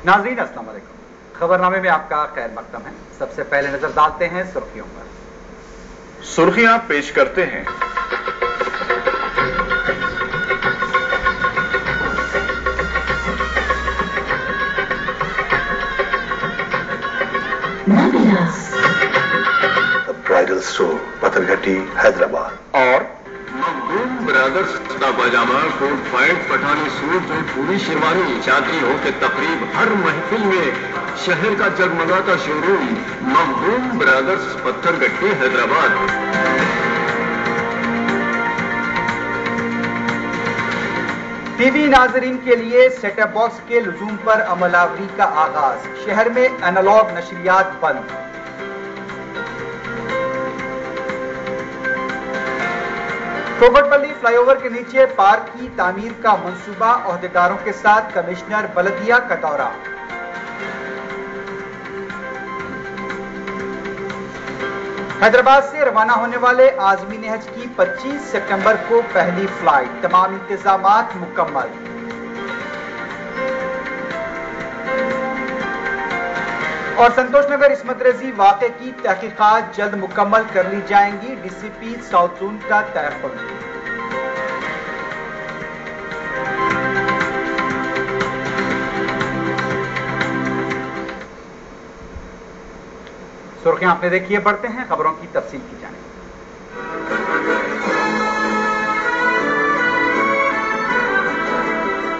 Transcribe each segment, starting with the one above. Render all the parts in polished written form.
नाज़रीन अस्सलाम वालेकुम। खबरनामे में आपका खैर मकदम है। सबसे पहले नजर डालते हैं सुर्खियों पर। सुर्खियां पेश करते हैं। ब्राइडल स्टोर पत्थरघट्टी हैदराबाद और मखदूम ब्रदर्स का पजामा कोट पैंट पठानी सूट और पूरी शेरवानी शादी हो के तकरीब हर महफिल में शहर का जगमगाता showroom Makhdoom brothers Pattharghatti Hyderabad. TV नाजरीन के लिए सेटअप बॉक्स के लुजूम पर अमलावरी का आगाज। शहर में एनालॉग नशरियात बंद। कोकटपल्ली फ्लाईओवर के नीचे पार्क की तामीर का मंसूबा, ओहदेदारों के साथ कमिश्नर बलदिया का दौरा। हैदराबाद से रवाना होने वाले आज़मीन हज की 25 सितंबर को पहली फ्लाइट, तमाम इंतजामात मुकम्मल। और संतोष नगर इस्मत रेजी वाक़े की तहकीकात जल्द मुकम्मल कर ली जाएंगी, डीसीपी साउथ जोन का तयक़ुन। सुर्खियां आपने देखी है, बढ़ते हैं खबरों की तफसील की जानिब।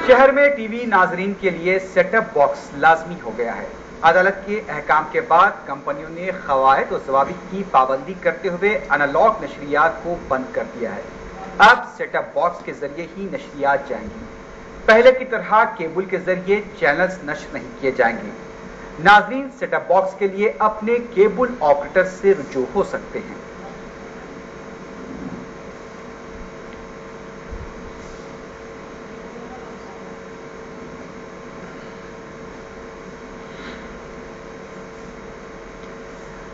शहर में टीवी नाजरीन के लिए सेटअप बॉक्स लाजमी हो गया है। अदालत के अहकाम के बाद कंपनियों ने क़वायद और ज़वाबित की पाबंदी करते हुए एनालॉग नशरियात को बंद कर दिया है। अब सेटअप बॉक्स के जरिए ही नशरियात जाएंगी। पहले की तरह केबल के जरिए चैनल्स नश्र नहीं किए जाएंगे। नाज़रीन सेटअप बॉक्स के लिए अपने केबल ऑपरेटर से रुजू हो सकते हैं।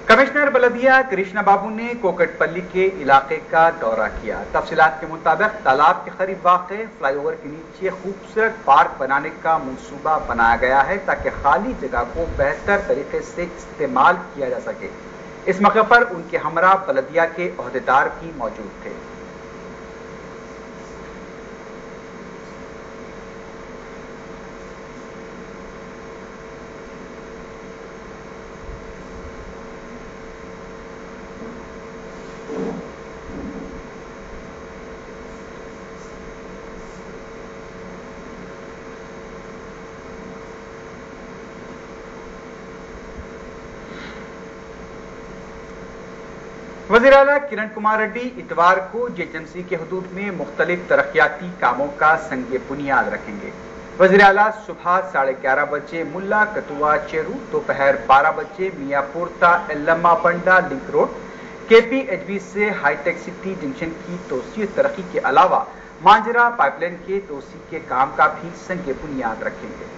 कमिश्नर बलदिया कृष्णा बाबू ने कोकटपल्ली के इलाके का दौरा किया। तफसीलात के मुताबिक तालाब के करीब वाक़े फ्लाईओवर के नीचे खूबसूरत पार्क बनाने का मंसूबा बनाया गया है ताकि खाली जगह को बेहतर तरीके से इस्तेमाल किया जा सके। इस मौके पर उनके हमरा बलदिया के ओहदेदार भी मौजूद थे। वज़ीर आला किरण कुमार रेड्डी इतवार को जीएचएमसी के हदूद में मुख्तलिफ तरक्याती कामों का संगे बुनियाद रखेंगे। वज़ीर आला सुबह 11:30 बजे मुल्ला कतुआ चेरू, दोपहर 12 बजे मियापुरता एल्लम्मा बंडा लिंक रोड, केपीएचबी से हाईटेक सिटी जंक्शन की तोसी तरक्की के अलावा मांजरा पाइपलाइन के तोसी के काम का भी संगे बुनियाद रखेंगे।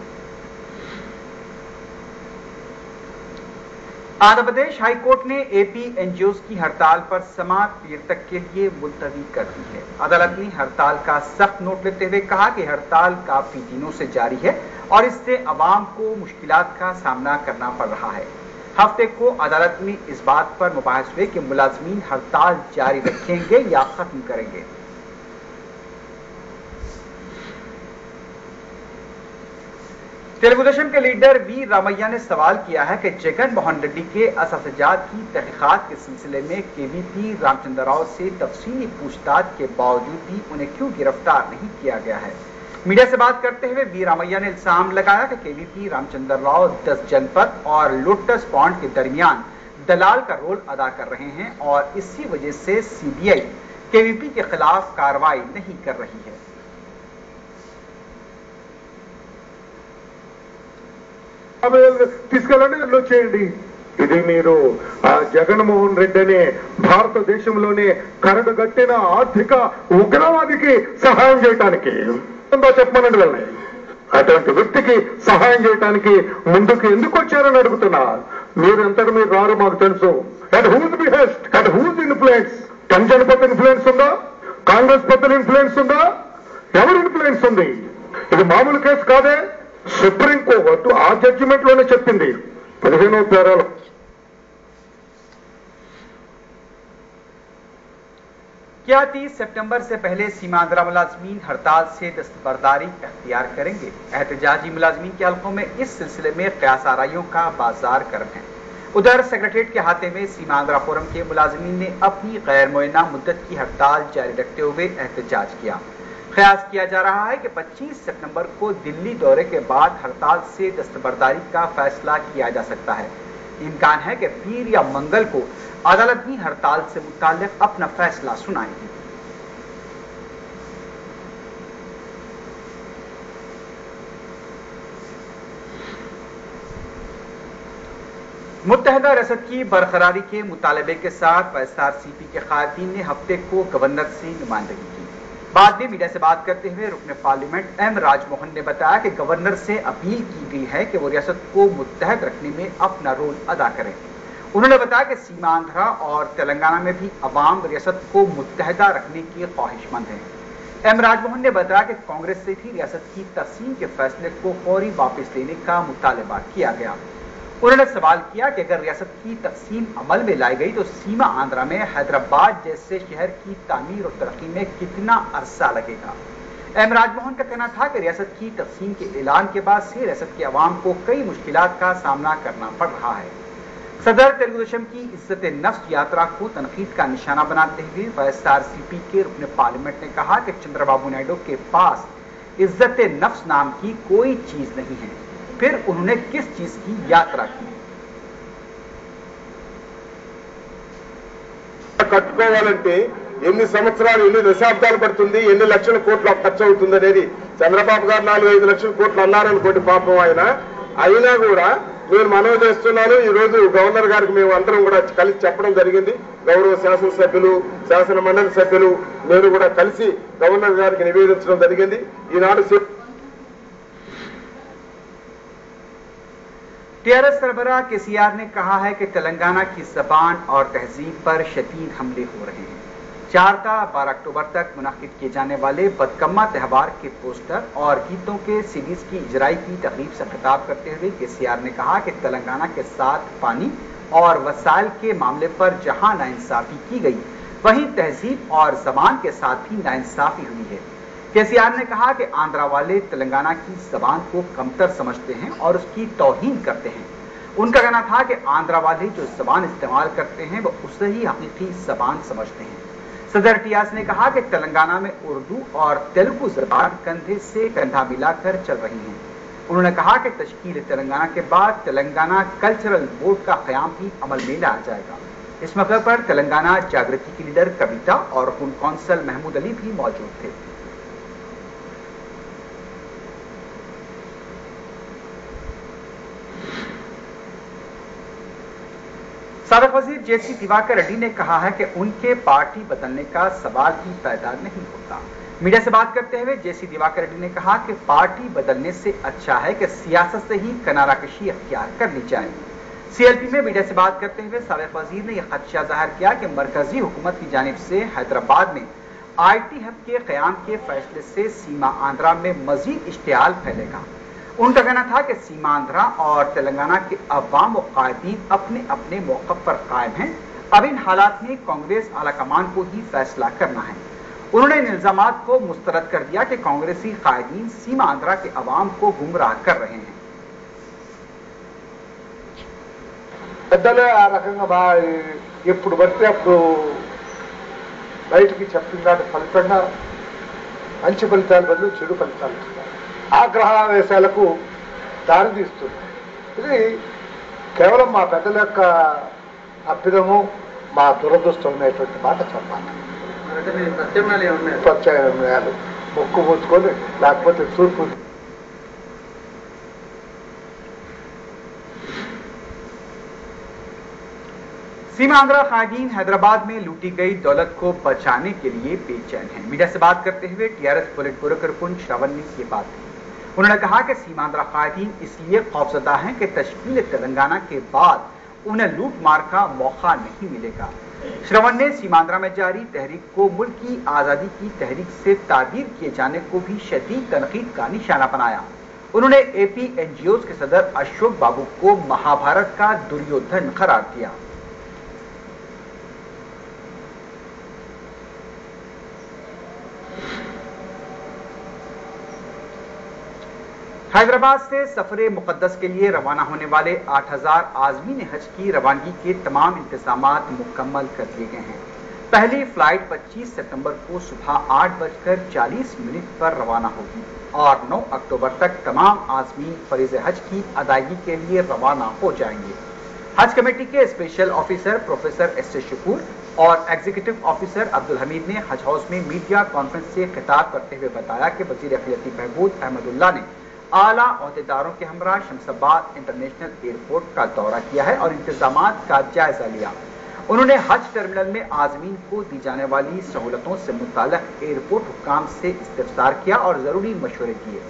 आंध्र प्रदेश हाई कोर्ट ने एपी एनजीओज की हड़ताल पर समाअत पीर तक के लिए मुलतवी कर दी है। अदालत ने हड़ताल का सख्त नोट लेते हुए कहा कि हड़ताल काफी दिनों से जारी है और इससे अवाम को मुश्किलात का सामना करना पड़ रहा है। हफ्ते को अदालत में इस बात पर मुबाहिस हुए कि मुलाजमीन हड़ताल जारी रखेंगे या खत्म करेंगे। तेलुगु देशम के लीडर वी रामैया ने सवाल किया है कि जगन मोहन रेड्डी के असातिजात की तहकीकात के सिलसिले में केवीपी रामचंद्र राव से तफसीली पूछताछ के बावजूद भी उन्हें क्यों गिरफ्तार नहीं किया गया है। मीडिया से बात करते हुए वी रामैया ने इल्जाम लगाया कि केवीपी रामचंद्र राव 10 जनपद और लोटस पॉन्ड के दरमियान दलाल का रोल अदा कर रहे हैं और इसी वजह से सीबीआई केवीपी के खिलाफ कार्रवाई नहीं कर रही है। తీసుకెళ్ళండి వచ్చేయండి। ఇది మీరు జగన్మోహన్ రెడ్డి అనే భారతదేశంలోనే కరడుగట్టిన ఆర్థిక ఉగ్రవాదికి సహాయం చేయడానికి చెప్పమనండి వెళ్ళండి। అటువంటి వ్యక్తికి సహాయం చేయడానికి ముందుకు ఎందుకు వచ్చారని అడుగుతున్నా। మీరంతటి మీరు రారు మాకు తెలుసు। At whose behest, at whose influence, కంజన్ పెద్ద ఇన్ఫ్లుయెన్స్ ఉందా? కాంగ్రెస్ పెద్దల ఇన్ఫ్లుయెన్స్ ఉందా? ఎవరి ఇన్ఫ్లుయెన్స్ ఉంది? ఇది మామూలు కేసు కాదే। సుప్రీంకోర్టు ఆ జడ్జిమెంట్ లోనే చెప్పింది 15వ పేరాలో. क्या 30 सितंबर से पहले सीमांध्रा मुलाजमीन हड़ताल से दस्तबरदारी अख्तियार करेंगे? एहतजाजी मुलाजमीन के हलकों में इस सिलसिले में कयास आराइयों का बाजार गर्म है। उधर सेक्रेटरीट के हाथे में सीमांध्रा फोरम के मुलाजमीन ने अपनी गैर मुअय्यना मुद्दत की हड़ताल जारी रखते हुए एहतजाज किया। ख्यास किया जा रहा है कि 25 सितंबर को दिल्ली दौरे के बाद हड़ताल से दस्तबरदारी का फैसला किया जा सकता है। इम्कान है कि पीर या मंगल को अदालत भी हड़ताल से मुताल्लिक अपना फैसला सुनाएगी। मुत्तहदा रसद की बरकरारी के मुतालबे के साथ एसआरसीपी के कायदीन ने हफ्ते को गवर्नर से नुमाइंदगी की। बाद में मीडिया से बात करते हुए रुकन पार्लियामेंट एम राजमोहन ने बताया कि गवर्नर से अपील की गई है कि वो रियासत को मुत्तहद रखने में अपना रोल अदा करें। उन्होंने बताया कि सीमांध्रा और तेलंगाना में भी अवाम रियासत को मुत्तहदा रखने की ख्वाहिशमंद हैं। एम राजमोहन ने बताया कि कांग्रेस से भी रियासत की तकसीम के फैसले को फौरी वापस लेने का मुतालबा किया गया। उन्होंने सवाल किया कि अगर रियासत की तकसीम अमल में लाई गई तो सीमा आंध्रा में हैदराबाद जैसे शहर की तामीर और तरक्की में कितना अरसा लगेगा। एम राजमोहन का कहना था कि रियासत की तकसीम के ऐलान के बाद से रियासत के अवाम को कई मुश्किलात का सामना करना पड़ रहा है। सदर तेलुगुदेशम की इज्जत नफ्स यात्रा को तनकीद का निशाना बनाते हुए एसआरसीपी के रुकन पार्लियामेंट ने कहा कि चंद्रबाबू नायडू के पास इज्जत नफ्स नाम की कोई चीज नहीं है। फिर उन्होंने किस चीज की यात्रा की? కట్టుకోవాలంటే ఎన్ని సంవత్సరాలు ఎన్ని దశాబ్దాలు పడుతుంది, ఎన్ని లక్షల కోట్ల ఖర్చు అవుతుంది అనేది చంద్రబాబు గారు 4-5 లక్షల కోట్లు అన్నారనుకోండి పాపం ఆయన. అయినా కూడా నేను మనవి చేస్తున్నాను, ఈ రోజు గవర్నర్ గారికి మేము అందరం కూడా కలిసి చెప్పడం జరిగింది. గౌరవ శాసనసభ్యులు, శాసన మండలి సభ్యులు నేను కూడా కలిసి గవర్నర్ గారికి నివేదించడం జరిగింది. ఈనాడు टीआरएस सरबराह केसीआर ने कहा है कि तेलंगाना की जबान और तहजीब पर शदीद हमले हो रहे हैं। 4 ता 12 अक्टूबर तक मुनाकिद किए जाने वाले बदकम्मा त्यौहार के पोस्टर और गीतों के सीडीज की इजराई की तकरीब से खिताब करते हुए केसीआर ने कहा कि तेलंगाना के साथ पानी और वसाइल के मामले पर जहां नाइंसाफी की गई, वहीं तहजीब और जबान के साथ भी नाइंसाफी हुई है। केसीआर ने कहा कि आंध्रा वाले तेलंगाना की जबान को कमतर समझते हैं और उसकी तौहीन करते हैं। उनका कहना था कि आंध्रा वाले जो जबान इस्तेमाल करते हैं वो उसे ही हकीकी जबान समझते हैं। सदर टीआरएस ने कहा कि तेलंगाना में उर्दू और तेलुगु जबान कंधे से कंधा मिलाकर चल रही हैं। उन्होंने कहा कि तश्कील तेलंगाना के बाद तेलंगाना कल्चरल बोर्ड का क़याम भी अमल में लाया जाएगा। इस मौके पर तेलंगाना जागृति की लीडर कविता और हुन कौंसल महमूद अली भी मौजूद थे। साबिक वजीर जेसी दिवाकर रेड्डी ने कहा है कि उनके पार्टी बदलने का सवाल ही पैदा नहीं होता। मीडिया से बात करते हुए जेसी दिवाकर रेड्डी ने कहा कि पार्टी बदलने से अच्छा है कि सियासत से ही किनाराकशी अख्तियार कर ली जाए। सीएलपी में मीडिया से बात करते हुए साबिक वजीर ने यह खदशा जाहिर किया कि मरकजी हुकूमत की जानिब से हैदराबाद में आईटी हब के क़याम के फैसले से सीमा आंध्रा में मजीद इश्तियाल फैलेगा। उनका कहना था कि सीमांध्रा और तेलंगाना के अवाम व कायदीन अपने अपने मौक़िफ़ पर कायम हैं। अब इन हालात में कांग्रेस आलाकमान को ही फैसला करना है। उन्होंने इन इल्जामात को मुस्तरद कर दिया कि कांग्रेसी कायदीन सीमांध्रा के अवाम को गुमराह कर रहे हैं। పెద్దలే ఆ రకంగా ఎప్పుడు పడితే అప్పుడు బయటికి చెప్పిన దాని ఫలితంగా మంచి ఫలితాలు బదులు చెడు ఫలితాలు ఇస్తున్నారు. ఆగ్రహావేశాలకు దారితీస్తుంది. ఇది కేవలం మా పెద్దల యొక్క అభ్యుదము, మా దురదృష్టం అనేటువంటి మాట చెప్పాలి. ప్రత్యామ్నాయాలు మొక్కు మూసుకొని లేకపోతే తూర్పు. सीमांध्रा कायदीन हैदराबाद में लूटी गई दौलत को बचाने के लिए बेचैन है। मीडिया से बात करते हुए टीआरएस पोलिट ब्यूरो के रुकन श्रवण ने ये बात की। उन्होंने कहा कि सीमांध्रा कायदीन इसलिए खौफजदा हैं कि तश्कील तेलंगाना के बाद उन्हें लूट मार का मौका नहीं मिलेगा। श्रवण ने सीमांध्रा में जारी तहरीक को मुल्क की आज़ादी की तहरीक से ताबीर किए जाने को भी शदीद तनकीद का निशाना बनाया। انہوں نے APNGOs کے صدر اشوک بابو کو مہابھارت کا دریودھن قرار دیا۔ حیدرآباد سے سفر مقدس کے لیے روانہ ہونے والے 8000 عازمین حج کی روانگی کے تمام انتظامات مکمل کر لیے گئے ہیں۔ پہلی فلائٹ 25 ستمبر کو صبح 8:40 پر روانہ ہوگی اور 9 اکتوبر تک تمام عازمین فریض حج کی ادائیگی کے لیے روانہ ہو جائیں گے۔ حج کمیٹی کے اسپیشل آفیسر پروفیسر ایس شکور اور ایگزیکٹو آفیسر عبدالحمید نے حج ہاؤس میں میڈیا کانفرنس سے خطاب کرتے ہوئے بتایا کہ وزیر اقلیتی بہبود احمد اللہ نے اعلیٰ عہدیداروں کے ہمراہ شمس آباد انٹرنیشنل ایئرپورٹ کا دورہ کیا ہے اور انتظامات کا جائزہ لیا۔ انہوں نے حج ٹرمینل میں عازمین کو دی جانے والی سہولتوں سے متعلق ایئرپورٹ حکام سے استفسار کیا اور ضروری مشورے کیے۔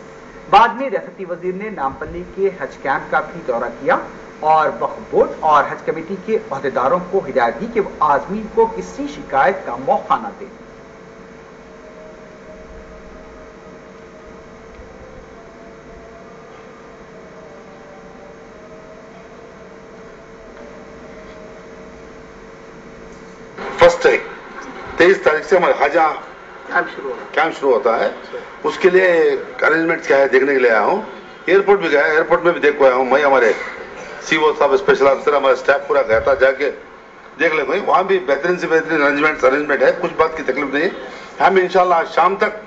بعد میں ریاستی وزیر نے نامپلی کے حج کیمپ کا بھی دورہ کیا اور وقف بورڈ اور حج کمیٹی کے عہدیداروں کو ہدایت دی کہ وہ عازمین کو کسی شکایت کا موقع نہ دیں۔ फर्स्ट 23 तारीख से हमारे खाजा कैंप शुरू होता है, उसके लिए अरेंजमेंट क्या है देखने के लिए आया हूँ। एयरपोर्ट भी गया, एयरपोर्ट में भी देख को आया हूँ। मैं हमारे सीओ साहब स्पेशल ऑफिसर हमारा स्टाफ पूरा गया था, जाके देख ले भाई वहाँ भी बेहतरीन से बेहतरीन अरेंजमेंट है, कुछ बात की तकलीफ नहीं। हम इंशाल्लाह शाम तक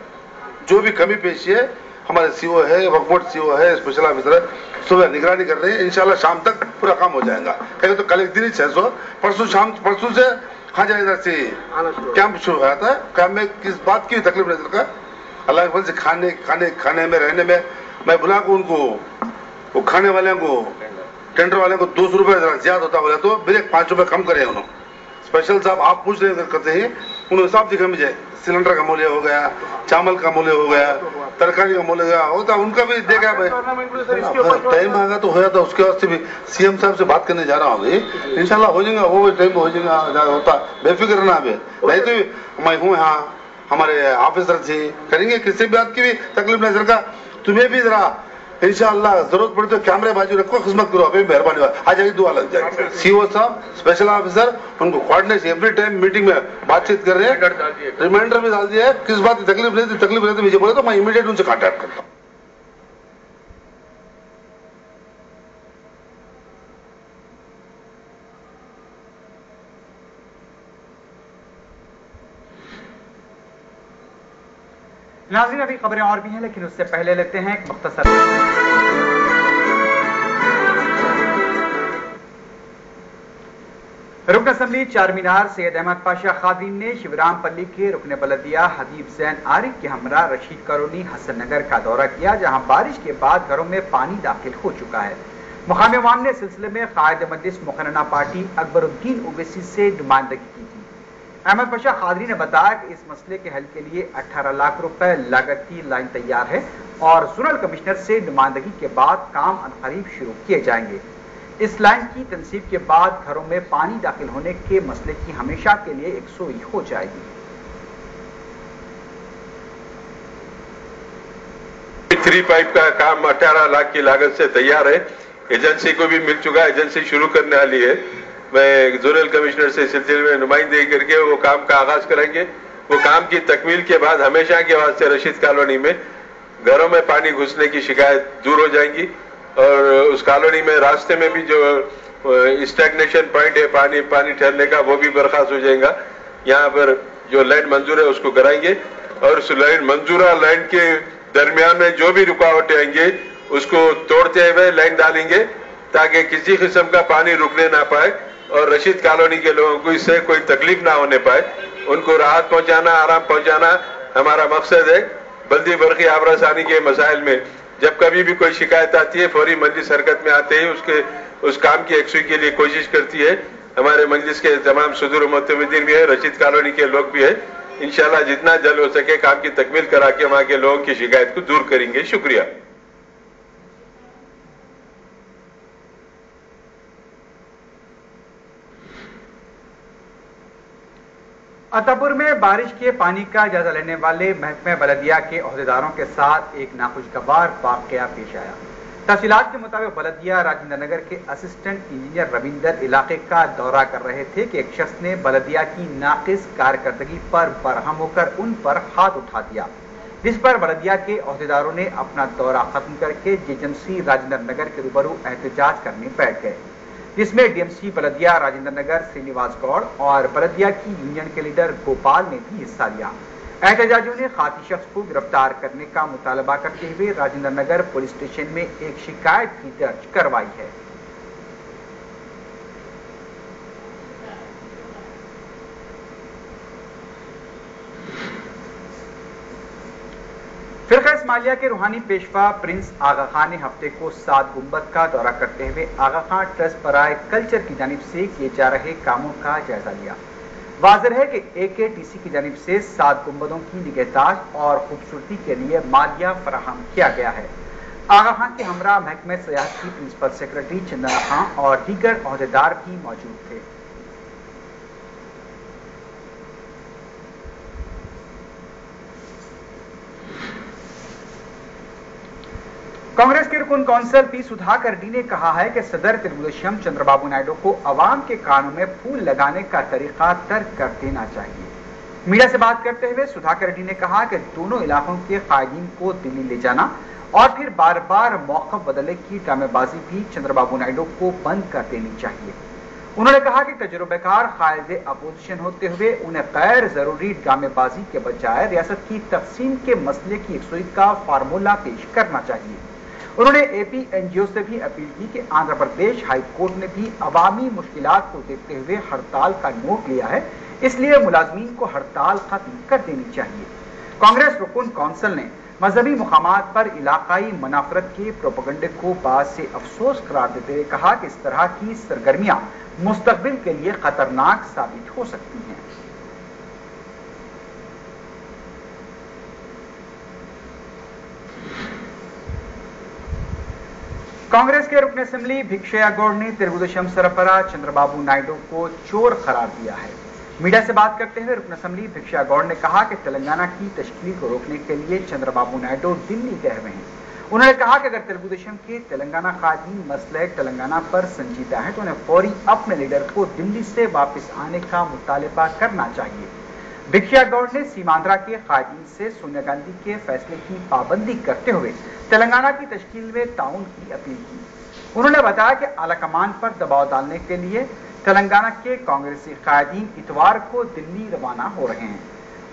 जो भी कमी पेशी है हमारे सीओ है, वक्फ बोर्ड सीओ है, स्पेशल ऑफिसर है, सुबह निगरानी कर रहे हैं। इंशाल्लाह शाम तक पूरा काम हो जाएगा। कहीं तो कल एक दिन ही 600, परसों से खाजा इधर से कैंप शुरू हुआ था। कैंप में किस बात की तकलीफ नहीं का, अल्लाह के फजल से खाने में रहने में मैं बुला को उनको वो खाने वाले को टेंडर वाले को 200 रुपये ज्यादा होता बोले तो मेरे 5 रुपये कम करे उन्होंने। स्पेशल साहब आप पूछ रहे करते हैं उन हिसाब से कमी जाए। सिलेंडर का मूल्य हो गया, चावल का मूल्य हो गया, तरकारी का मूल्य गया होता, उनका भी देखा भाई टाइम आएगा तो होया था। उसके वास्ते भी सीएम साहब से बात करने जा रहा हूँ भाई, इंशाल्लाह हो जाएगा, वो टाइम हो जाएगा होता, बेफिक्र ना अभी। नहीं तो मैं हूँ यहाँ, हमारे ऑफिसर जी करेंगे, किसी बात की भी तकलीफ नहीं। सरकार तुम्हें भी जरा इंशाल्लाह जरूरत पड़ी तो कैमरे बाजू रखो, खिदमत करो, अभी मेहरबानी आ जाएगी, दुआ लग जाएगी। सीओ साहब स्पेशल ऑफिसर उनको कोऑर्डिनेशन एवरी टाइम मीटिंग में बातचीत कर रहे हैं, रिमाइंडर भी डाल दिया है। किस बात की तकलीफ रहती मुझे बोले तो मैं इमीडिएट उनसे कॉन्टैक्ट करता हूँ। नाज़रीन अभी खबरें और भी हैं, लेकिन उससे पहले लेते हैं एक मुख्तसर। रुकन असम्बली चारमीनार सैयद अहमद पाशा खादिम ने शिवरामपल्ली के रुकन बलदिया हबीब जैन आरिफ के हमरा रशीद कॉलोनी हसन नगर का दौरा किया, जहां बारिश के बाद घरों में पानी दाखिल हो चुका है। मुकामी अवाम ने सिलसिले में कायद मजलिस मुकर्रना पार्टी अकबरुद्दीन ओवैसी से नुमाइंदगी की थी। अहमद पाशा खादरी ने बताया कि इस मसले के हल के लिए 18 लाख रुपए लागत की लाइन तैयार है और जोनल कमिश्नर से नुमाइंदगी के बाद काम अनकरीब शुरू किए जाएंगे। इस लाइन की तनसीब के बाद घरों में पानी दाखिल होने के मसले की हमेशा के लिए यकसुई हो जाएगी। 3 पाइप का काम 18 लाख की लागत से तैयार है, एजेंसी को भी मिल चुका है, एजेंसी शुरू करने वाली है। मैं जोनल कमिश्नर से सिलसिले में नुमाइंदगी करके वो काम का आगाज करेंगे। वो काम की तकमील के बाद हमेशा के वास्ते रशीद कॉलोनी में घरों में पानी घुसने की शिकायत दूर हो जाएंगी और उस कॉलोनी में रास्ते में भी जो स्टैग्नेशन पॉइंट है पानी ठहरने का, वो भी बर्खास्त हो जाएगा। यहाँ पर जो लैंड मंजूर है उसको कराएंगे और उस मंजूरा लैंड के दरमियान में जो भी रुकावटें आएंगे उसको तोड़ते हुए लाइन डालेंगे ताकि किसी किस्म का पानी रुकने ना पाए और रशीद कॉलोनी के लोगों को इससे कोई तकलीफ ना होने पाए। उनको राहत पहुंचाना, आराम पहुंचाना हमारा मकसद है। बल्दी बरखी आबरासानी के मसाइल में जब कभी भी कोई शिकायत आती है फौरी मजलिस हरकत में आते ही उस काम की यकसुई के लिए कोशिश करती है। हमारे मजलिस के तमाम सदर मुतमदीन भी है, रशीद कॉलोनी के लोग भी है। इंशाल्लाह जितना जल्द हो सके काम की तकमील करा के वहां के लोगों की शिकायत को दूर करेंगे। शुक्रिया। अतापुर में बारिश के पानी का जायजा लेने वाले महकमे बलदिया के अहदेदारों के साथ एक नाखुशगवार वाकया पेश आया। तफसीलात के मुताबिक बलदिया राजेंद्र नगर के असिस्टेंट इंजीनियर रविंदर इलाके का दौरा कर रहे थे कि एक शख्स ने बलदिया की नाकिस कारकर्दगी पर बरहम होकर उन पर हाथ उठा दिया, जिस पर बलदिया के अहदेदारों ने अपना दौरा खत्म करके जेएमसी राजेंद्र नगर के रूबरू एहतजाज करने बैठ गए, जिसमें डीएमसी बलदिया राजेंद्र नगर श्रीनिवास गौड़ और बलदिया की यूनियन के लीडर गोपाल ने भी हिस्सा लिया। एहतजाजियों ने खाती शख्स को गिरफ्तार करने का मुतालबा करते हुए राजेंद्र नगर पुलिस स्टेशन में एक शिकायत भी दर्ज करवाई है। फिरका इस्माइलिया के रूहानी पेशवा प्रिंस आगा खान ने हफ्ते को 7 गुंबद का दौरा करते हुए आगा खान ट्रस्ट बराए कल्चर की जानिब से किए जा रहे कामों का जायजा लिया। वाज़ेह है कि AKTC की जानिब से 7 गुंबदों की निगहदाश्त और खूबसूरती के लिए मालिया फराहम किया गया है। आगा खान के हमरा महकमे सियाहत की प्रिंसिपल सेक्रेटरी चंदना खान और दीगर अहदेदार भी मौजूद थे। कांग्रेस के रुकन कौंसिल पी सुधाकर रेड्डी ने कहा है कि सदर तेलुगुदेशम चंद्रबाबू नायडू को अवाम के कानों में फूल लगाने का तरीका तर्क कर देना चाहिए। मीडिया से बात करते हुए सुधाकर रेड्डी ने कहा कि दोनों इलाकों के कायदीन को दिल्ली ले जाना और फिर बार बार मौक़िफ़ बदलने की ड्रामेबाजी भी चंद्रबाबू नायडू को बंद कर देनी चाहिए। उन्होंने कहा कि तजुर्बेकार कायदे अपोजिशन होते हुए उन्हें गैर जरूरी ड्रामेबाजी के बजाय रियासत की तकसीम के मसले की यकसुई का फार्मूला पेश करना चाहिए। उन्होंने APNGO से भी अपील की कि आंध्र प्रदेश हाई कोर्ट ने भी अवामी मुश्किलात को देखते हुए हड़ताल का नोट लिया है, इसलिए मुलाजमीन को हड़ताल खत्म कर देनी चाहिए। कांग्रेस रुकन कौंसिल ने मजहबी मुकामात पर इलाकाई मनाफरत के प्रोपेगेंडे को बात से अफसोस करार देते हुए कहा कि इस तरह की सरगर्मियां मुस्तकबिल के लिए खतरनाक साबित हो सकती हैं। कांग्रेस के रुकन असेंबली भिक्षया गौड़ ने तेलुगुदेशम सरबराह चंद्रबाबू नायडू को चोर करार दिया है। मीडिया से बात करते हुए रुकन असेंबली भिक्षया गौड़ ने कहा कि तेलंगाना की तश्कील को रोकने के लिए चंद्रबाबू नायडू दिल्ली गए हुए हैं। उन्होंने कहा कि अगर तेलुगुदेशम के तेलंगाना कायदीन मसले तेलंगाना पर संजीदा है तो उन्हें फौरी अपने लीडर को दिल्ली से वापस आने का मुतालबा करना चाहिए। भिक्षया गौड़ ने सीमांध्रा के कायदीन से सोनिया गांधी के फैसले की पाबंदी करते हुए तेलंगाना की तश्कील में ताउन की अपील की। उन्होंने बताया कि आलाकमान पर दबाव डालने के लिए तेलंगाना के कांग्रेसी कायदीन इतवार को दिल्ली रवाना हो रहे हैं।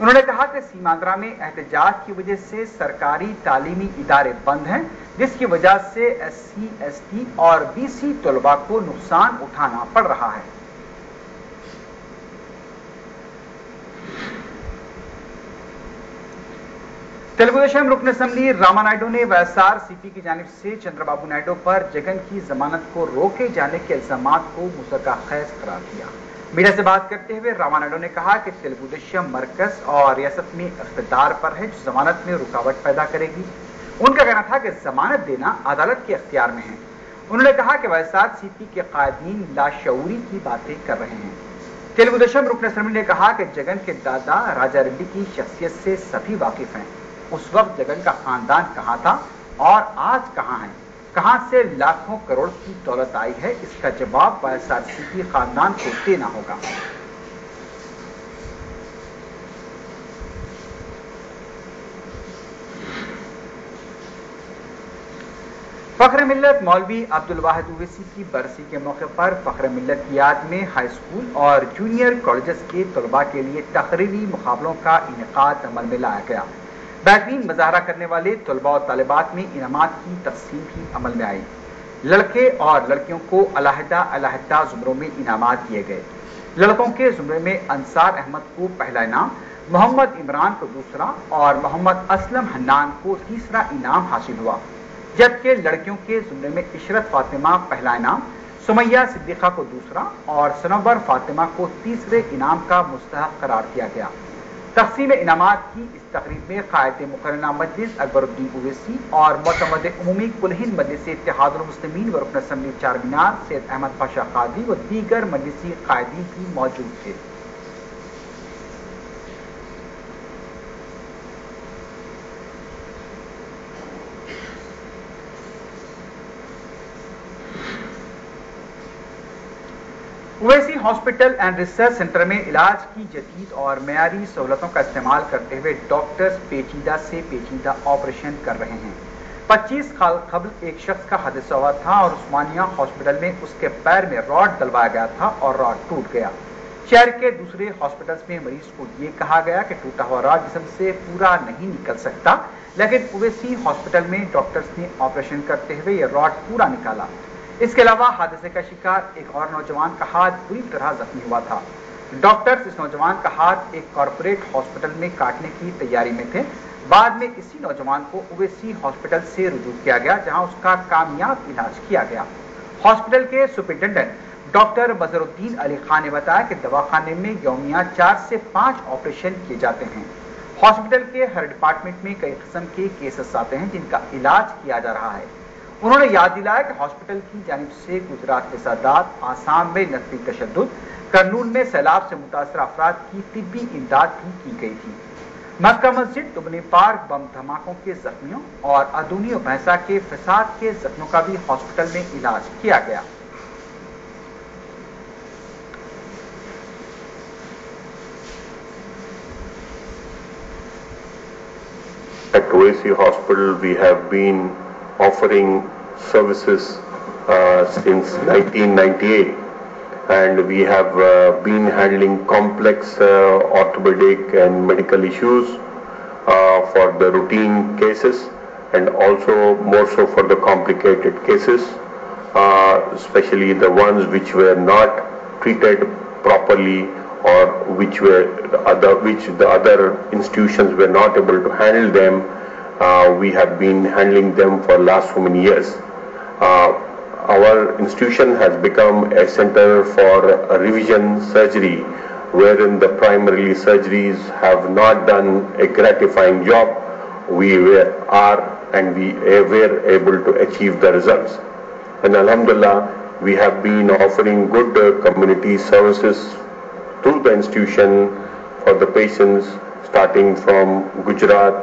उन्होंने कहा कि सीमांध्रा में एहतजाज की वजह से सरकारी तालीमी इदारे बंद हैं, जिसकी वजह से SC, ST और BC तलबा को नुकसान उठाना पड़ रहा है। तेलुगुदेशम रुकन असेंबली रामा नायडू ने YSRCP की जानिब से चंद्रबाबू नायडू पर जगन की जमानत को रोके जाने के इल्जामात को मुसक्का खैज करार दिया। मीडिया से बात करते हुए रामा नायडू ने कहा कि तेलुगुदेशम मरकज और रियासत में इख्तियार पर है जो जमानत में रुकावट पैदा करेगी। उनका कहना था कि जमानत देना अदालत के इख्तियार में है। उन्होंने कहा कि YSRCP के कायदीन लाशऊरी की बातें कर रहे हैं। तेलुगुदेशम रुकन असेंबली ने कहा कि जगन के दादा राजा रेड्डी की शख्सियत से सभी वाकिफ हैं। उस वक्त जगन का खानदान कहां था और आज कहां है, कहां से लाखों करोड़ की दौलत आई है, इसका जवाब YSRCP खानदान को देना होगा। फख्र मिल्लत मौलवी अब्दुल वाहिद ओवैसी की बरसी के मौके पर फख्र मिल्लत की याद में हाई स्कूल और जूनियर कॉलेजेस के तलबा के लिए तकरीरी मुकाबलों का इनेकाद अमल में लाया गया। बेहतरीन मुजाहरा करने वाले तलबा और तालिबात में इनामात की तकसीम भी अमल में आई। लड़के और लड़कियों को अलहदा जुमरों में इनामात दिए गए। लड़कों के जुमरे में अंसार अहमद को पहला इनाम, मोहम्मद इमरान को दूसरा और मोहम्मद असलम हन्नान को तीसरा इनाम हासिल हुआ, जबकि लड़कियों के जुमरे में इशरत फातिमा पहला इनाम, सुमैया सिद्दीक़ा को दूसरा और सनोबर फातिमा को तीसरे इनाम का मुस्तहक करार दिया गया। तक़सीम इनामात की इस तकरीब में क़ायद मुक़र्रना मजलिस अकबरुद्दीन ओवैसी और मुतमद उमूमी कुल हिंद मजलिस इत्तेहादुल मुस्लिमीन व रुकन असेंबली चारमीनार सैयद अहमद पाशा कादी व दीगर मजलिसी क़ायदीन भी मौजूद थे। Owaisi hospital and research centre میں علاج کی جدید اور معیاری سہولتوں کا استعمال کرتے ہوئے ڈاکٹرز پیچیدہ سے پیچیدہ آپریشن کر رہے ہیں۔ 25 سال قبل ایک شخص کا حادثہ ہوا تھا اور عثمانیہ ہاسپٹل میں اس کے پیر میں راڈ ڈلوایا گیا تھا اور راڈ ٹوٹ گیا۔ شہر کے دوسرے ہاسپٹلز میں مریض کو یہ کہا گیا کہ ٹوٹا ہوا راڈ جسم سے پورا نہیں نکل سکتا، لیکن اویسی ہاسپٹل میں ڈاکٹرز نے آپریشن کرتے ہوئے یہ راڈ پورا نکالا۔ اس کے علاوہ حادثے کا شکار ایک اور نوجوان کا ہاتھ بری طرح زخمی ہوا تھا۔ ڈاکٹرز اس نوجوان کا ہاتھ ایک کارپوریٹ ہاسپٹل میں کاٹنے کی تیاری میں تھے۔ بعد میں اسی نوجوان کو اویسی ہاسپٹل سے رجوع کیا گیا جہاں اس کا کامیاب علاج کیا گیا۔ ہاسپٹل کے سپرنٹینڈنٹ ڈاکٹر مظہر الدین علی خان نے بتایا کہ دواخانے میں یومیہ 4 سے 5 آپریشن کیے جاتے ہیں۔ ہاسپٹل کے ہر ڈپارٹمنٹ میں کئی قسم کے کیسز آتے ہیں جن کا علاج کیا جا رہا ہے۔ انہوں نے یاد دلایا کہ ہاسپٹل کی جانب سے گجرات فسادات، آسام میں نسلی تشدد، کرنول میں سیلاب سے متاثرہ افراد کی طبی امداد بھی کی گئی تھی۔ مکہ مسجد، دبنی پارک بم دھماکوں کے زخمیوں اور ادونی و بھینسا کے فساد کے زخمیوں کا بھی ہاسپٹل میں علاج کیا گیا۔ At Oasis Hospital we have been offering services since 1998, and we have been handling complex orthopedic and medical issues for the routine cases and also more so for the complicated cases, especially the ones which were not treated properly or which the other institutions were not able to handle them. We have been handling them for last so many years. Our institution has become a center for revision surgery, wherein the primary surgeries have not done a gratifying job. We were able to achieve the results. And Alhamdulillah, we have been offering good community services through the institution for the patients, starting from Gujarat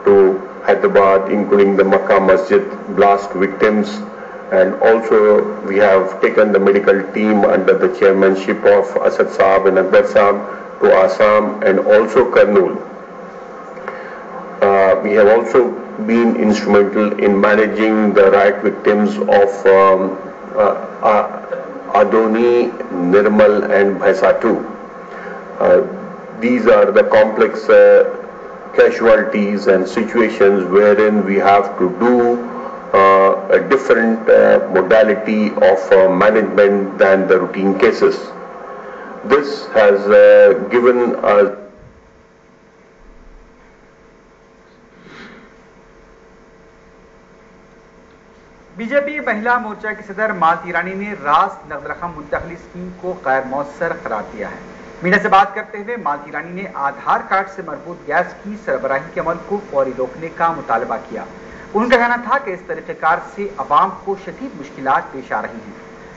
to Hyderabad, including the Makkah Masjid blast victims, and also we have taken the medical team under the chairmanship of Asad Saab and Akbar Saab to Assam and also Kurnool. We have also been instrumental in managing the riot victims of Adoni, Nirmal and Bhaisa too. These are the complex casualties and situations wherein we have to do a different modality of management than the routine cases. This has given us B J P Mahila Morcha کی صدر مالتی رانی نے راست نقد رقم منتقلی scheme کو غیر مؤثر قرار دیا ہے۔ میڈیا سے بات کرتے ہوئے مالتی رانی نے آدھار کارڈ سے مربوط گیس کی سربراہی کے عمل کو فوری روکنے کا مطالبہ کیا۔ ان کا کہنا تھا کہ اس طریقہ کار سے عوام کو شدید مشکلات پیش آ رہی ہیں۔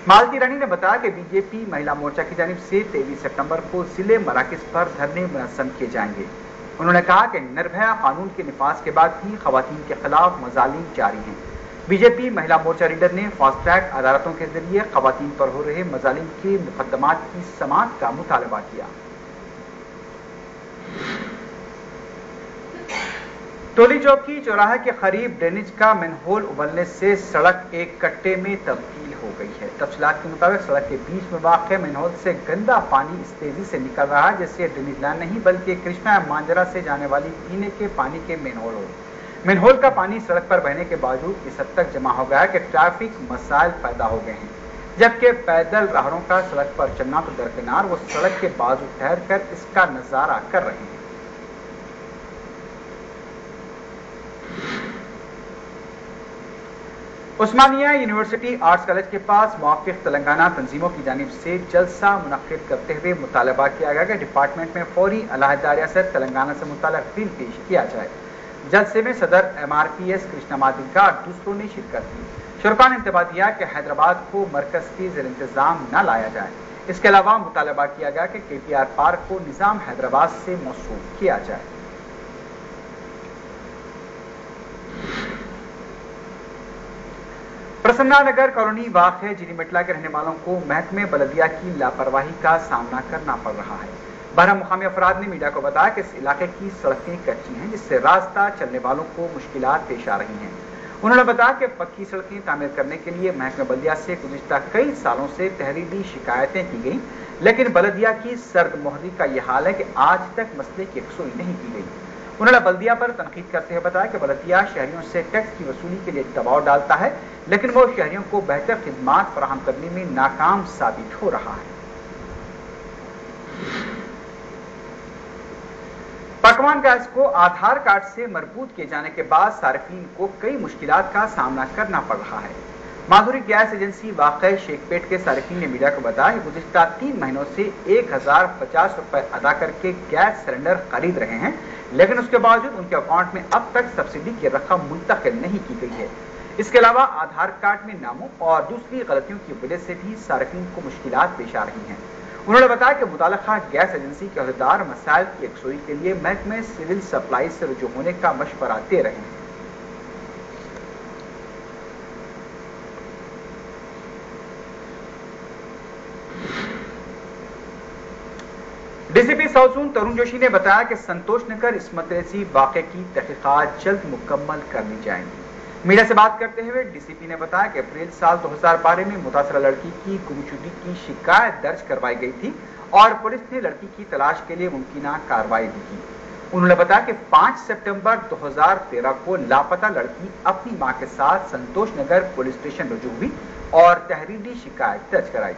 مالتی رانی نے بتایا کہ be J P Mahila Morcha کی جانب سے 23 سپتمبر کو ضلع مراکز پر دھرنے منظم کیے جائیں گے۔ انہوں نے کہا کہ نربھیا قانون کے نفاذ کے بعد بھی خواتین کے خلاف مظالم جاری ہیں۔ Be J P Mahila Morcha leader نے فاسٹ ٹریک عدالتوں کے ذریعے خواتین پر ہو رہے مظالم کے مقدمات کی سماعت کا مطالبہ کیا۔ ٹولی چوک کی چوراہے کے قریب ڈرینیج کا مین ہول ابلنے سے سڑک ایک کٹے میں تبدیل ہو گئی ہے۔ تفصیلات کے مطابق سڑک کے بیچ میں واقع مین ہول سے گندا پانی اس تیزی سے نکل رہا ہے جیسے ڈرینیج لائن نہیں بلکہ کرشنا مانجرا سے جانے والی پینے کے پانی کے مین ہول ہو۔ مین ہول کا پانی سڑک پر بہنے کے باوجود اس حد تک جمع ہو گیا ہے کہ ٹریفک مسائل پیدا ہو گئے ہیں، جبکہ پیدل راہروں کا سڑک پر چلنا تو درکنار وہ سڑک کے بازو ٹھہر کر اس کا نظارہ کر رہے ہیں۔ عثمانیہ یونیورسٹی آرٹس کالج کے پاس موافق تلنگانہ تنظیموں کی جانب سے جلسہ منعقد کرتے ہوئے مطالبہ کیا گیا کہ ڈپارٹمنٹ میں فوری علیحدہ ریاست تلنگانہ سے متعلق بل پیش کیا جائے۔ جلسے میں صدر MRPS کرشنا مادلکا اور دوسروں نے شرکت کی۔ شرکاء نے انتباہ دیا کہ حیدرآباد کو مرکز کے زیر انتظام نہ لایا جائے۔ اس کے علاوہ مطالبہ کیا گیا کہ KTR پارک کو نظام حیدرآباد سے موصول کیا جائے۔ प्रसन्ना नगर कॉलोनी वाक़ जिनीमटला के रहने वालों को महकमे बलदिया की लापरवाही का सामना करना पड़ रहा है। 12 मुकामी अफराद ने मीडिया को बताया कि इस इलाके की सड़कें कच्ची हैं, जिससे रास्ता चलने वालों को मुश्किलात पेश आ रही हैं। उन्होंने बताया कि पक्की सड़कें तामीर करने के लिए महकमे बलदिया से गुज़िश्ता कई सालों से तहरीरी शिकायतें की गई, लेकिन बलदिया की सर्द मोहरी का यह हाल है कि आज तक मसले की यकसुई नहीं की गई। उन्होंने बल्दिया पर तनकीद करते हुए बताया कि बल्दिया शहरियों से टैक्स की वसूली के लिए दबाव डालता है, लेकिन वो शहरियों को बेहतर खिदमात फराहम करने में नाकाम साबित हो रहा है। पकवान गैस को आधार कार्ड से मरबूत किए जाने के बाद सार्फिन को कई मुश्किलात का सामना करना पड़ रहा है। माधुरी गैस एजेंसी वाक़ई शेखपेट के सार्फिन ने मीडिया को बताया कि गुज़िश्ता 3 महीनों से 1050 रुपए अदा करके गैस सिलेंडर खरीद रहे हैं, लेकिन उसके बावजूद उनके अकाउंट में अब तक सब्सिडी की रकम मुंतकिल नहीं की गई है। इसके अलावा आधार कार्ड में नामों और दूसरी गलतियों की वजह से भी सार्फिन को मुश्किलात पेश आ रही हैं। उन्होंने बताया कि मुताल्लिका गैस एजेंसी के अहदेदार मसाइल की यकसुई के लिए महकमे सिविल सप्लाई से रुजू होने का मशवरा दे रहे हैं। डीसीपी साउथ जोन तरुण जोशी ने बताया कि संतोष नगर इस्मत रेज़ी वाक़े की तहकीकात जल्द मुकम्मल कर ली जाएंगी। मीडिया से बात करते हुए डीसीपी ने बताया कि अप्रैल साल 2012 में मुतासरा लड़की की गुमशुदगी की शिकायत दर्ज करवाई गई थी और पुलिस ने लड़की की तलाश के लिए मुमकिना कार्रवाई भी की। उन्होंने बताया कि 5 सितंबर 2013 को लापता लड़की अपनी मां के साथ संतोष नगर पुलिस स्टेशन रुजू हुई और तहरीरी शिकायत दर्ज कराई।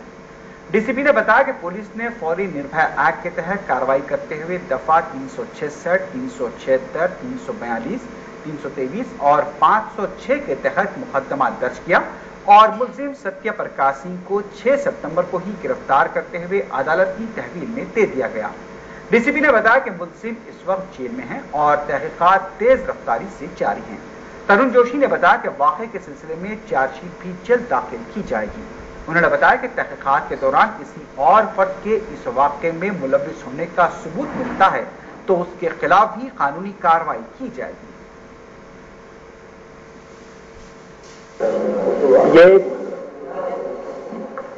डीसीपी ने बताया कि पुलिस ने फौरी निर्भया एक्ट के तहत कार्रवाई करते हुए दफा 366, 376, 342, 323 और 506 के तहत मुकदमा दर्ज किया और मुलजिम सत्य प्रकाश सिंह को 6 सितंबर को ही गिरफ्तार करते हुए अदालत की तहवील में दे दिया गया। डीसीपी ने बताया कि मुलजिम इस वक्त जेल में हैं और तहकीकात तेज रफ्तारी से जारी हैं। तरुण जोशी ने बताया कि वाक़े के सिलसिले में चार्जशीट भी जल्द दाखिल की जाएगी। उन्होंने बताया कि तहकीकात के दौरान किसी और फर्द के इस वाक़े में मुलव्विस होने का सबूत मिलता है तो उसके खिलाफ भी कानूनी कार्रवाई की जाएगी। ये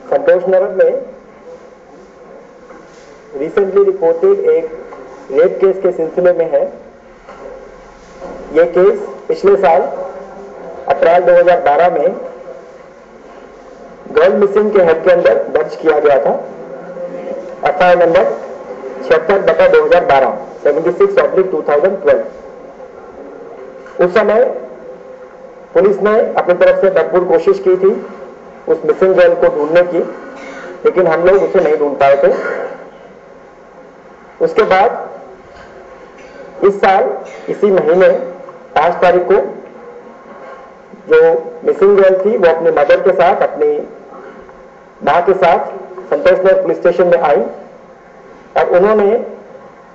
संतोष नगर में रिसेंटली रिपोर्टेड एक रेप केस के सिलसिले में है। ये केस पिछले साल अप्रैल 2012 में गर्ल मिसिंग के हेड के अंदर दर्ज किया गया था। FIR number 76/2012 76/2012। उस समय पुलिस ने अपनी तरफ से भरपूर कोशिश की थी उस मिसिंग गर्ल को ढूंढने की, लेकिन हम लोग उसे नहीं ढूंढ पाए थे। उसके बाद इस साल इसी महीने 5 तारीख को जो मिसिंग गर्ल थी वो अपनी मदर के साथ, अपनी मां के साथ संतोष नगर पुलिस स्टेशन में आई और उन्होंने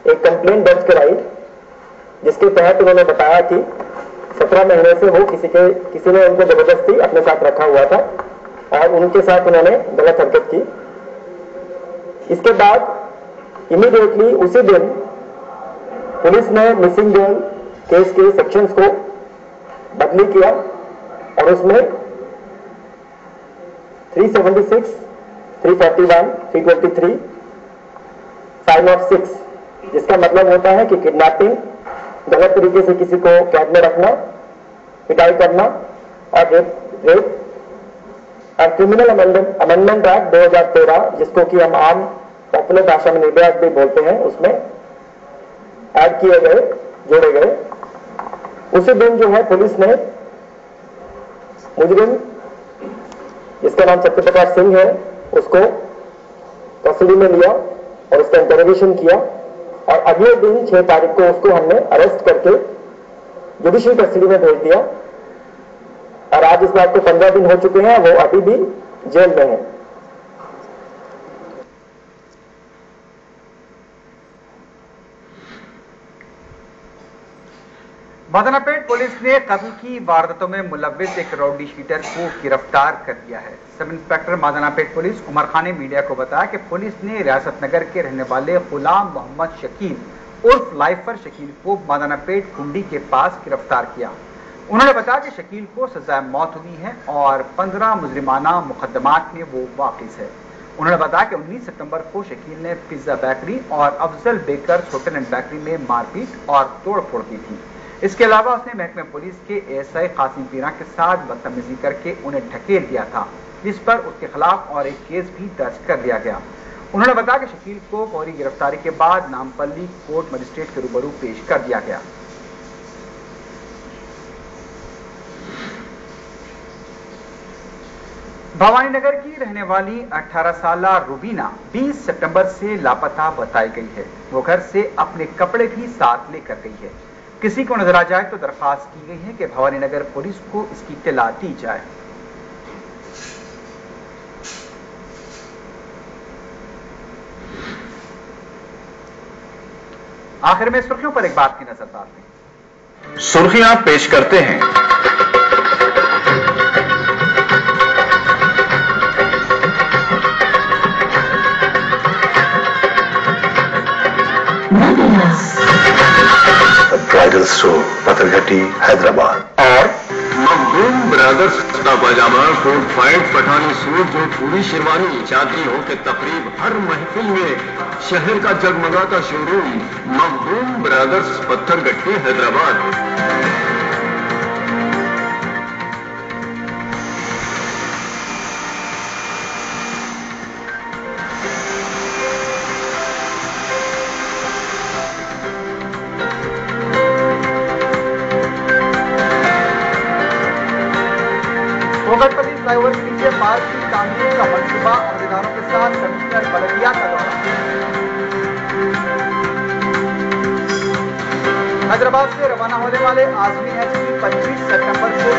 एक कंप्लेंट दर्ज कराई, जिसके तहत उन्होंने बताया कि 17 महीने से वो किसी ने उनको जबरदस्ती अपने साथ रखा हुआ था और उनके साथ उन्होंने गलत हरकत की। इसके बाद इमीडिएटली उसी दिन पुलिस ने मिसिंग गर्ल केस के सेक्शंस को बदली किया और उसमें 376, 341, 323, 506, जिसका मतलब होता है कि किडनैपिंग, गलत तरीके से किसी को कैद में रखना, पिटाई करना और रेप और क्रिमिनल अमेंडमेंट एक्ट 2013, जिसको कि हम आम पॉपुलर भाषा में निर्भया एक्ट भी बोलते हैं, उसमें ऐड किए गए, जोड़े गए। उसी दिन जो है पुलिस ने मुजरिम जिसका नाम सत्यप्रकाश सिंह है उसको कस्टडी में लिया और उसका इंटरोगेशन किया और अगले दिन 6 तारीख को उसको हमने अरेस्ट करके जुडिशियल कस्टडी में भेज दिया और आज इस बात को 15 दिन हो चुके हैं, वो अभी भी जेल में है। मदनापेट पुलिस ने कत्ल की वारदातों में मुलव्विस एक राउडी शीटर को गिरफ्तार कर लिया है। Sub inspector Madannapet police Umar Khan ने मीडिया को बताया कि पुलिस ने रियासत नगर के रहने वाले गुलाम मोहम्मद शकील उर्फ लाइफर शकील को मदनापेट कुंडी के पास गिरफ्तार किया। انہوں نے بتایا کہ شکیل کو سزائے موت ہوئی ہے اور 15 مجرمانہ مقدمات میں وہ واقف ہے۔ انہوں نے بتایا کہ 19 ستمبر کو شکیل نے پیزا بیکری اور افضل بیکرز ہوٹل اینڈ بیکری میں مار پیٹ اور توڑ پھوڑ کی تھی۔ اس کے علاوہ اس نے محکمہ پولیس کے ASI قاسم پیرا کے ساتھ بدتمیزی کر کے انہیں ڈھکیل دیا تھا، جس پر اس کے خلاف اور ایک کیس بھی درج کر دیا گیا۔ انہوں نے بتایا کہ شکیل کو فوری گرفتاری کے بعد نامپلی کورٹ مجسٹریٹ کے روبرو پیش کر دیا گیا۔ بھوانی نگر کی رہنے والی 18 سالہ روبینہ 20 ستمبر سے لاپتہ بتائی گئی ہے۔ وہ گھر سے اپنے کپڑے بھی ساتھ لے کر گئی ہے۔ کسی کو نظر آ جائے تو درخواست کی گئی ہے کہ بھوانی نگر پولیس کو اس کی اطلاع دی جائے۔ آخر میں سرخیوں پر ایک بات کی نظر ڈالتے ہیں۔ سرخیاں پیش کرتے ہیں۔ برائڈل اسٹور پتھرگھٹی حیدرآباد اور مخدوم برادرز کا پاجامہ، کوٹ پینٹ، پٹھانی سوٹ، جو پوری شیروانی، چادری ہو کے تقریب ہر محفل میں شہر کا جگمگاتا شو روم، مخدوم برادرز پتھرگھٹی حیدرآباد۔ گھٹپلی فلائی اوور کے نیچے پارک کی تعمیر کا منصوبہ، عہدیداروں کے ساتھ کمشنر بلدیہ کا دورہ۔ حیدرآباد سے روانہ ہونے والے عازمین ایچ پی 25 ستمبر کو